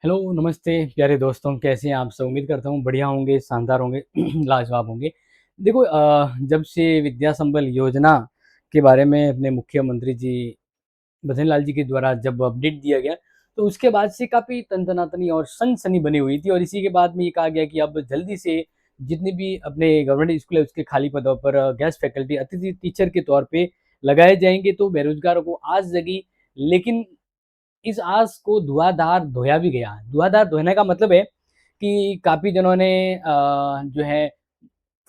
Hello, नमस्ते प्यारे दोस्तों, कैसे हैं आप सब? उम्मीद करता हूँ बढ़िया होंगे, शानदार होंगे, लाजवाब होंगे। देखो जब से विद्या संबल योजना के बारे में अपने मुख्यमंत्री जी भजन लाल जी के द्वारा जब अपडेट दिया गया, तो उसके बाद से काफ़ी तन-तनातनी और सनसनी बनी हुई थी और इसी के बाद में ये कहा गया कि अब जल्दी से जितने भी अपने गवर्नमेंट स्कूल है, उसके खाली पदों पर गेस्ट फैकल्टी, अतिथि टीचर के तौर पे लगाए जाएँगे, तो बेरोज़गारों को आस जगी। लेकिन इस आस को धुआँधार धोया भी गया। धुआँधार धोने का मतलब है कि काफ़ी जनों ने जो है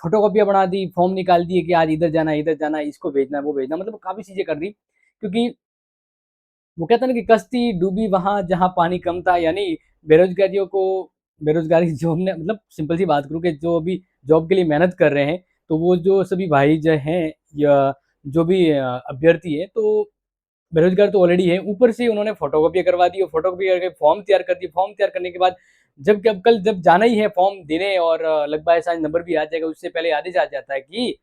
फ़ोटोकॉपियाँ बना दी, फ़ॉर्म निकाल दिए कि आज इधर जाना है, इसको भेजना है, वो भेजना है, मतलब काफ़ी चीज़ें कर दी। क्योंकि वो कहते हैं ना कि कश्ती डूबी वहाँ जहाँ पानी कम था, यानी बेरोज़गारियों को बेरोज़गारी जो हमने मतलब सिंपल सी बात करूँ कि जो अभी जॉब के लिए मेहनत कर रहे हैं, तो वो जो सभी भाई जो हैं या जो भी अभ्यर्थी हैं, तो बेरोज़गार तो ऑलरेडी है, ऊपर से उन्होंने फ़ोटोकॉपी करवा दी और फ़ोटोकॉपी करके फ़ॉर्म तैयार कर दिए। फ़ॉर्म तैयार करने के बाद जब कल जब जाना ही है फ़ॉर्म देने और लगभग ऐसा नंबर भी आ जाएगा, उससे पहले आदेश आ जाता है कि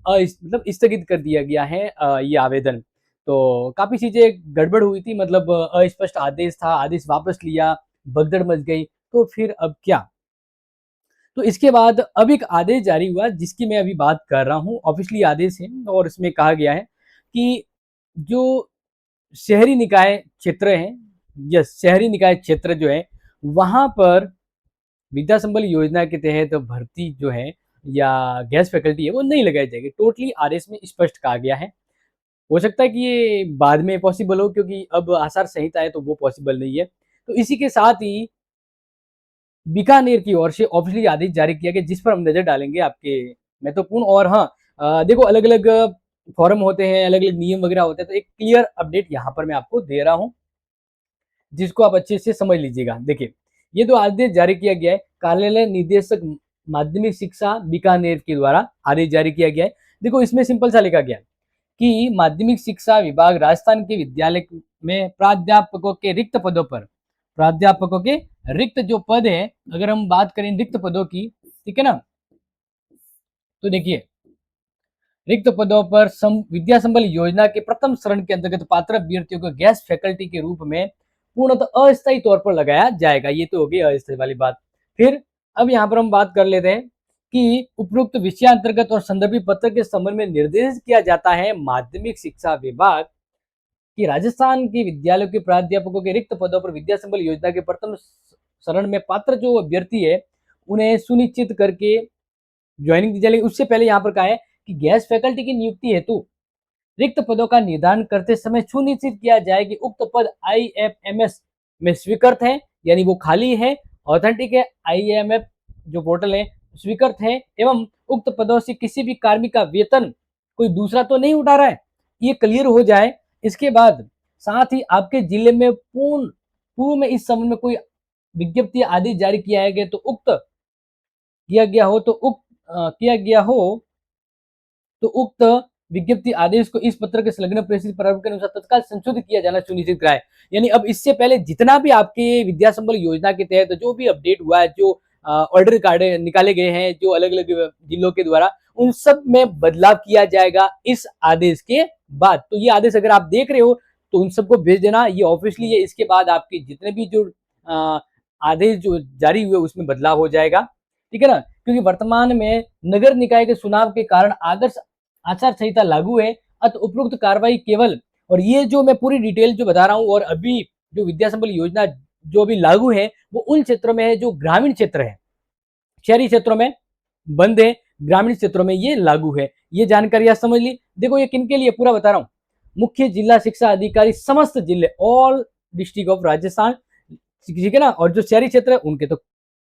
मतलब स्थगित कर दिया गया है ये आवेदन। तो काफ़ी चीज़ें गड़बड़ हुई थी, मतलब अस्पष्ट आदेश था, आदेश वापस लिया, भगदड़ मच गई। तो फिर अब क्या? तो इसके बाद अब एक आदेश जारी हुआ जिसकी मैं अभी बात कर रहा हूँ, ऑफ़िशियली आदेश है और इसमें कहा गया है कि जो शहरी निकाय क्षेत्र हैं, यस शहरी निकाय क्षेत्र जो है, वहाँ पर विद्या संबल योजना के तहत भर्ती जो है या गेस्ट फैकल्टी है, वो नहीं लगाई जाएगी। टोटली आरएस में स्पष्ट कहा गया है। हो सकता है कि ये बाद में पॉसिबल हो, क्योंकि अब आचार संहिता है तो वो पॉसिबल नहीं है। तो इसी के साथ ही बीकानेर की ओर से ऑफिशियली आदेश जारी किया गया, जिस पर हम नज़र डालेंगे आपके महत्वपूर्ण और हाँ देखो अलग-अलग फॉर्म होते हैं, अलग-अलग नियम वगैरह होते हैं, तो एक क्लियर अपडेट यहाँ पर मैं आपको दे रहा हूँ, जिसको आप अच्छे से समझ लीजिएगा। देखिए, ये जो आदेश जारी किया गया है, कार्यालय निदेशक माध्यमिक शिक्षा बीकानेर के द्वारा आदेश जारी किया गया है। देखो इसमें सिंपल सा लिखा गया है कि माध्यमिक शिक्षा विभाग राजस्थान के विद्यालय में प्राध्यापकों के रिक्त जो पद है, अगर हम बात करें रिक्त पदों की, ठीक है ना? तो देखिए, रिक्त पदों पर विद्या संबल योजना के प्रथम चरण के अंतर्गत पात्र अभ्यर्थियों को गेस्ट फैकल्टी के रूप में पूर्णतः अस्थायी तौर पर लगाया जाएगा। ये तो हो गई अस्थायी वाली बात। फिर अब यहाँ पर हम बात कर लेते हैं कि उपरोक्त विषयांतर्गत और संदर्भी पत्र के संबंध में निर्देश किया जाता है माध्यमिक शिक्षा विभाग कि राजस्थान के विद्यालयों के प्राध्यापकों के रिक्त पदों पर विद्या संबल योजना के प्रथम चरण में पात्र जो अभ्यर्थी है, उन्हें सुनिश्चित करके ज्वाइनिंग दी जाएगी। उससे पहले यहाँ पर कहा है कि गेस्ट फैकल्टी की नियुक्ति हेतु रिक्त पदों का निर्धारण करते समय सुनिश्चित किया जाए कि उक्त पद आईएफएमएस में स्वीकृत है, यानी वो खाली है, ऑथेंटिक है, आईएमएफ जो पोर्टल है स्वीकृत है, एवं उक्त पदों से किसी भी कार्मिक का वेतन कोई दूसरा तो नहीं उठा रहा है, ये क्लियर हो जाए। इसके बाद साथ ही आपके जिले में पूर्व में इस संबंध में कोई विज्ञप्ति आदि जारी किया गया तो किया गया हो तो उक्त किया गया हो तो उक्त विज्ञप्ति आदेश को इस पत्र के संलग्न प्रेषित प्रारूप के अनुसार तत्काल संशोधित किया जाना सुनिश्चित कराए। यानी अब इससे पहले जितना भी आपके विद्या संबल योजना के तहत जो भी अपडेट हुआ है, जो ऑर्डर कार्ड निकाले गए हैं, जो अलग-अलग जिलों के द्वारा, उन सब में बदलाव किया जाएगा इस आदेश के बाद। तो ये आदेश अगर आप देख रहे हो तो उन सबको भेज देना, ये ऑफिशियली है। इसके बाद आपके जितने भी जो अ, आदेश जो जारी हुए उसमें बदलाव हो जाएगा, ठीक है ना? क्योंकि वर्तमान में नगर निकाय के चुनाव के कारण आदर्श आचार संहिता लागू है, अतः उपरोक्त कार्रवाई केवल, और ये जो मैं पूरी डिटेल जो बता रहा हूँ, और अभी जो विद्या संबल योजना जो अभी लागू है, वो उन क्षेत्रों में है जो ग्रामीण क्षेत्र है। शहरी क्षेत्रों में बंद है, ग्रामीण क्षेत्रों में ये लागू है। ये जानकारी आप समझ ली। देखो ये किनके लिए पूरा बता रहा हूँ। मुख्य जिला शिक्षा अधिकारी समस्त जिले, ऑल डिस्ट्रिक्ट ऑफ राजस्थान, ठीक है ना? और जो शहरी क्षेत्र है उनके तो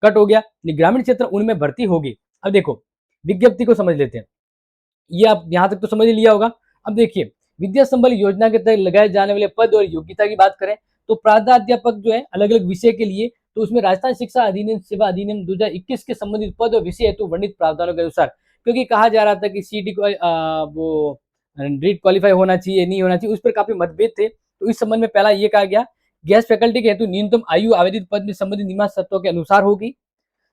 कट हो गया, ग्रामीण क्षेत्र उनमें भर्ती होगी। अब देखो विज्ञप्ति को समझ लेते हैं। ये आप यहाँ तक तो समझ ही लिया होगा। अब देखिए, विद्या संबल योजना के तहत लगाए जाने वाले पद और योग्यता की बात करें तो प्राध्यापक जो है अलग-अलग विषय के लिए, तो उसमें राजस्थान शिक्षा अधिनियम सेवा अधिनियम 2021 के संबंधित पद और विषय हेतु वर्णित प्रावधानों के अनुसार, क्योंकि कहा जा रहा था कि सीटी को वो नीट क्वालीफाई होना चाहिए, नहीं होना चाहिए, उस पर काफी मतभेद थे। तो इस संबंध में पहला ये कहा गया, गेस्ट फैकल्टी के हेतु न्यूनतम आयु आवेदित पद में संबंधित नियम शर्तों के अनुसार होगी।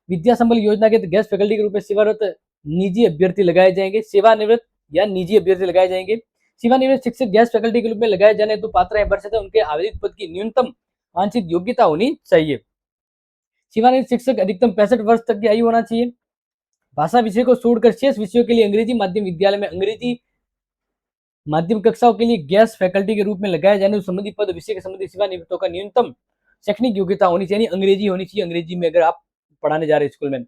विद्या संबल योजना के गेस्ट फैकल्टी के रूप में सेवारत निजी अभ्यर्थी लगाए जाएंगे, सेवानिवृत्त या निजी अभ्यर्थी लगाए जाएंगे। सेवानिवृत्त शिक्षक गेस्ट फैकल्टी के रूप में लगाए जाने तो पात्र है, बशर्ते उनके आवेदित पद की न्यूनतम वांछित योग्यता होनी चाहिए। सेवानिवृत्त शिक्षक अधिकतम 65 वर्ष तक की आयु होना चाहिए। भाषा विषय को छोड़कर शेष विषयों के लिए अंग्रेजी माध्यम विद्यालय में अंग्रेजी माध्यम कक्षाओं के लिए गेस्ट फैकल्टी के रूप में लगाए जाने संबंधी पद विषय के संबंधी सेवानिवृत्तों का न्यूनतम शैक्षणिक योग्यता होनी चाहिए, अंग्रेजी होनी चाहिए। अंग्रेजी में अगर आप पढ़ाने जा रहे हैं स्कूल में।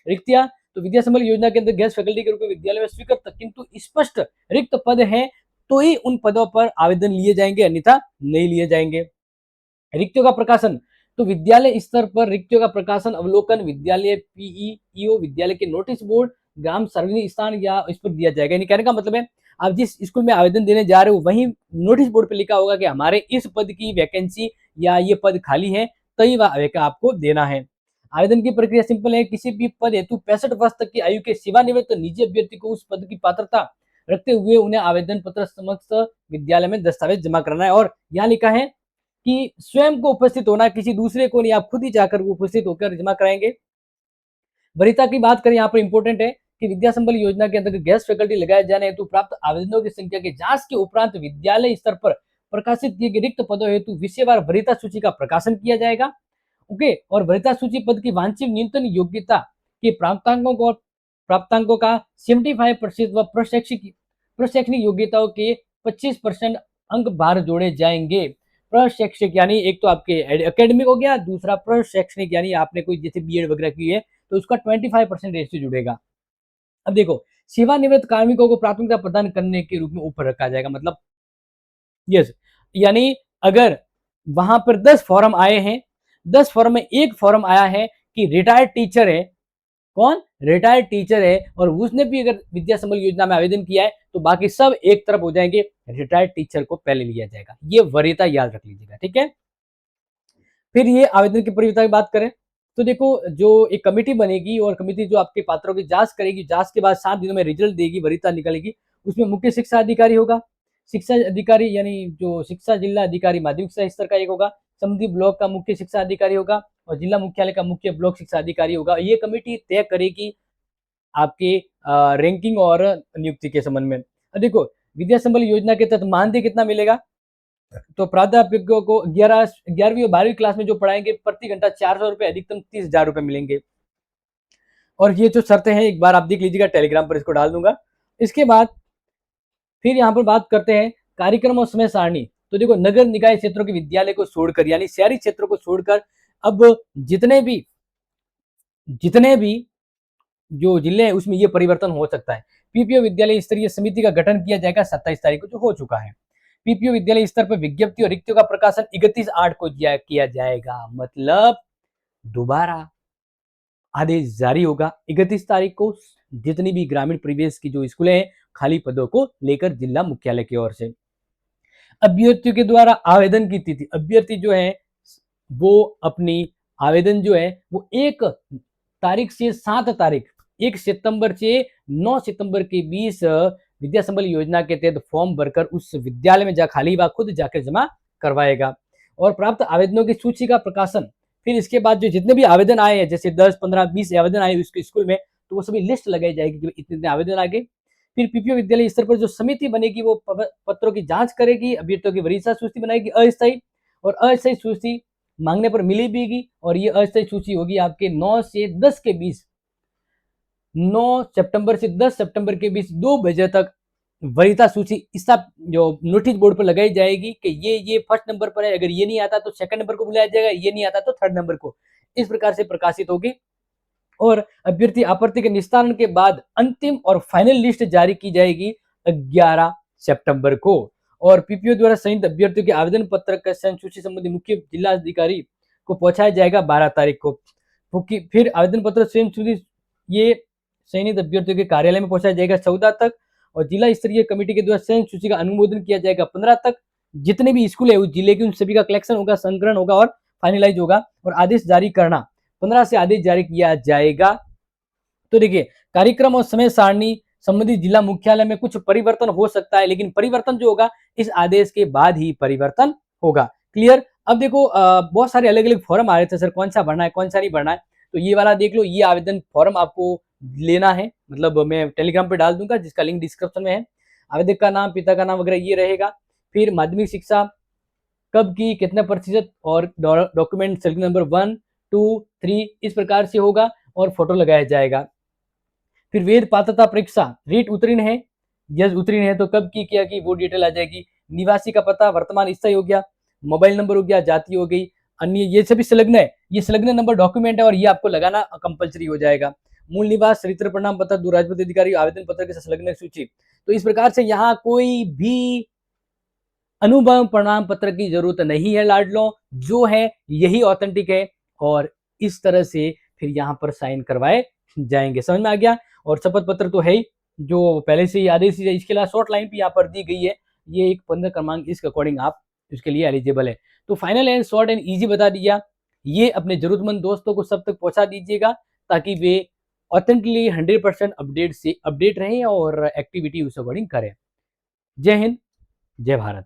रिक्तियां तो विद्या संबल योजना के अंदर गेस्ट फैकल्टी के रूप में विद्यालय में स्वीकृत किंतु स्पष्ट रिक्त पद है तो ही उन पदों पर आवेदन लिए जाएंगे, अन्यथा नहीं लिए जाएंगे। रिक्तियों का प्रकाशन तो विद्यालय स्तर पर रिक्तियों का प्रकाशन अवलोकन विद्यालय पीईओ विद्यालय के नोटिस बोर्ड ग्राम सार्वजनिक स्थान या इस पर दिया जाएगा। यानी कहने का मतलब है आप जिस स्कूल में आवेदन देने जा रहे हो वहीं नोटिस बोर्ड पे लिखा होगा कि हमारे इस पद की वैकेंसी या ये पद खाली है, तभी वह आवेदन आपको देना है। आवेदन की प्रक्रिया सिंपल है, किसी भी पद हेतु 65 वर्ष तक की आयु के सेवानिवृत्त निजी अभ्यर्थी को उस पद की पात्रता रखते हुए उन्हें आवेदन पत्र समक्ष विद्यालय में दस्तावेज जमा कराना है। और यहाँ लिखा है कि स्वयं को उपस्थित होना, किसी दूसरे को नहीं, आप खुद ही जाकर उपस्थित होकर जमा कराएंगे। वरीयता की बात करें यहाँ पर इंपॉर्टेंट है कि विद्या संबल योजना के अंतर्गत गेस्ट फैकल्टी लगाए जाने हेतु प्राप्त आवेदनों की संख्या के जांच के उपरांत विद्यालय स्तर पर प्रकाशित किए गए रिक्त पदों हेतु विषयवार वरीयता सूची का प्रकाशन किया जाएगा। ओके, और वरीयता सूची पद की वांछित न्यूनतम योग्यता के प्राप्तांकों का 75% व प्रशैक्षणिक योग्यताओं के 25% अंक बाहर जोड़े जाएंगे। प्रशैक्षिक यानी एक तो आपके एकेडमिक हो गया, दूसरा प्रशैक्षणिक यानी आपने कोई जैसे बीएड वगैरह की है तो उसका 25% रेशियो जुड़ेगा। अब देखो, सेवानिवृत्त कार्मिकों को प्राथमिकता प्रदान करने के रूप में ऊपर रखा जाएगा। मतलब यस, यानी अगर वहां पर 10 फॉर्म आए हैं, 10 फॉर्म में एक फॉर्म आया है कि रिटायर्ड टीचर है, कौन रिटायर्ड टीचर है और उसने भी अगर विद्या संबल योजना में आवेदन किया है तो बाकी सब एक तरफ हो जाएंगे, रिटायर्ड टीचर को पहले लिया जाएगा। ये वरीयता याद रख लीजिएगा, ठीक है। फिर ये आवेदन की प्रक्रिया की बात करें तो देखो, जो एक कमेटी बनेगी और कमेटी जो आपके पात्रों की जांच करेगी, जांच के बाद 7 दिनों में रिजल्ट देगी, वरीयता निकलेगी। उसमें मुख्य शिक्षा अधिकारी होगा, शिक्षा अधिकारी यानी जो शिक्षा जिला अधिकारी माध्यमिक शिक्षा स्तर का एक होगा, संबंधित ब्लॉक का मुख्य शिक्षा अधिकारी होगा और जिला मुख्यालय का मुख्य ब्लॉक शिक्षा अधिकारी होगा। ये कमेटी तय करेगी आपके रैंकिंग और नियुक्ति के संबंध में। देखो, विद्या संबल योजना के तहत मानदेय कितना मिलेगा, तो प्राध्यापकों को 11वीं और 12वीं क्लास में जो पढ़ाएंगे प्रति घंटा 400 रुपए, अधिकतम 30,000 रुपए मिलेंगे। और ये जो शर्तें हैं एक बार आप देख लीजिएगा, टेलीग्राम पर इसको डाल दूंगा। इसके बाद फिर यहाँ पर बात करते हैं कार्यक्रम और समय सारणी। तो देखो, नगर निकाय क्षेत्रों के विद्यालय को छोड़कर यानी शहरी क्षेत्रों को छोड़कर अब जितने भी जो जिले हैं उसमें ये परिवर्तन हो सकता है। पीपीओ विद्यालय स्तरीय समिति का गठन किया जाएगा 27 तारीख को, जो हो चुका है। पीपीओ विद्यालय स्तर पर विज्ञप्ति और रिक्तियों का प्रकाशन 31/8 को किया जाएगा। मतलब दोबारा आदेश जारी होगा 31 तारीख को, जितनी भी ग्रामीण परिवेश की जो स्कूलें हैं खाली पदों को लेकर जिला मुख्यालय की ओर से। अभ्यर्थियों के द्वारा आवेदन की तिथि, अभ्यर्थी जो है वो अपनी आवेदन जो है वो 1 तारीख से 7 तारीख, 1 सितंबर से 9 सितंबर के बीच विद्या संबल योजना के तहत फॉर्म भरकर उस विद्यालय में जा खाली व खुद जाकर जमा करवाएगा। और प्राप्त आवेदनों की सूची का प्रकाशन फिर इसके बाद जो जितने भी आवेदन आए हैं, जैसे 10, 15, 20 आवेदन आए उसके स्कूल में, तो वो सभी लिस्ट लगाई जाएगी कि इतने आवेदन आ गए। फिर पीपीओ विद्यालय स्तर पर जो समिति बनेगी वो पत्रों की जांच करेगी, अभ्यर्थियों की वरीयता सूची बनाएगी अस्थायी, और अस्थायी सूची मांगने पर मिली भी। और ये अस्थायी सूची होगी आपके 9 से 10 के बीच, 9 सितंबर से 10 सितंबर के बीच 2 बजे तक वरीयता सूची इस जो नोटिस बोर्ड पर लगाई जाएगी कि ये फर्स्ट नंबर पर है, अगर ये नहीं आता तो सेकंड नंबर को बुलाया जाएगा, ये नहीं आता तो थर्ड नंबर को, इस प्रकार से प्रकाशित होगी। और अभ्यर्थी आपत्ति के निस्तारण के बाद अंतिम और फाइनल लिस्ट जारी की जाएगी 11 सितंबर को। और पीपीओ द्वारा चयनित अभ्यर्थियों के आवेदन पत्र का सूची संबंधी मुख्य जिला अधिकारी को पहुंचाया जाएगा 12 तारीख को। फिर आवेदन पत्र स्वयं ये चयनित अभ्यर्थियों के कार्यालय में पहुंचाया जाएगा 14 तक, और जिला स्तरीय कमेटी के द्वारा चयन सूची का अनुमोदन किया जाएगा 15 तक। जितने भी स्कूल है उस जिले के उन सभी का कलेक्शन होगा, संकलन होगा और फाइनलाइज होगा, और आदेश जारी करना 15 से आदेश जारी किया जाएगा। तो देखिए, कार्यक्रम और समय सारणी संबंधित जिला मुख्यालय में कुछ परिवर्तन हो सकता है, लेकिन परिवर्तन जो होगा इस आदेश के बाद ही परिवर्तन होगा। क्लियर। अब देखो, बहुत सारे अलग अलग फॉर्म आ रहे थे, सर कौन सा भरना है कौन सा नहीं भरना है, तो ये वाला देख लो, ये आवेदन फॉर्म आपको लेना है, मतलब मैं टेलीग्राम पे डाल दूंगा जिसका लिंक डिस्क्रिप्शन में है। आवेदक का नाम, पिता का नाम वगैरह ये रहेगा। फिर माध्यमिक शिक्षा कब की, कितने प्रतिशत, और डॉक्यूमेंट सर्किल नंबर 1, 2 3 इस प्रकार से होगा और फोटो लगाया जाएगा। फिर वेद पात्रता परीक्षा, रीट उत्तीर्ण है, यस उत्तीर्ण है तो कब की क्या की वो डिटेल आ जाएगी। निवासी का पता, वर्तमान स्थायी हो गया, मोबाइल नंबर हो गया, जाति हो गई, अन्य ये सभी संलग्न है, ये संलग्न नंबर डॉक्यूमेंट है और ये आपको लगाना कंपलसरी हो जाएगा। मूल निवास, चरित्र प्रमाण पत्र, दूरराजपत्र अधिकारी, आवेदन पत्र के संलग्न सूची। तो इस प्रकार से यहाँ कोई भी अनुभव प्रमाण पत्र की जरूरत नहीं है लाडलो, जो है यही ऑथेंटिक है और इस तरह से फिर यहाँ पर साइन करवाए जाएंगे। समझ में आ गया। और शपथ पत्र तो है ही, जो पहले से ही आदेश है, इसके अलावा शॉर्ट लाइन भी यहाँ पर दी गई है, ये एक 15 क्रमांक इसके अकॉर्डिंग आप इसके लिए एलिजिबल है। तो final and short and easy बता दिया, ये अपने जरूरतमंद दोस्तों को सब तक पहुंचा दीजिएगा ताकि वे ऑथेंटिकली 100% अपडेट रहें और एक्टिविटी उस अकॉर्डिंग करें। जय हिंद, जय भारत।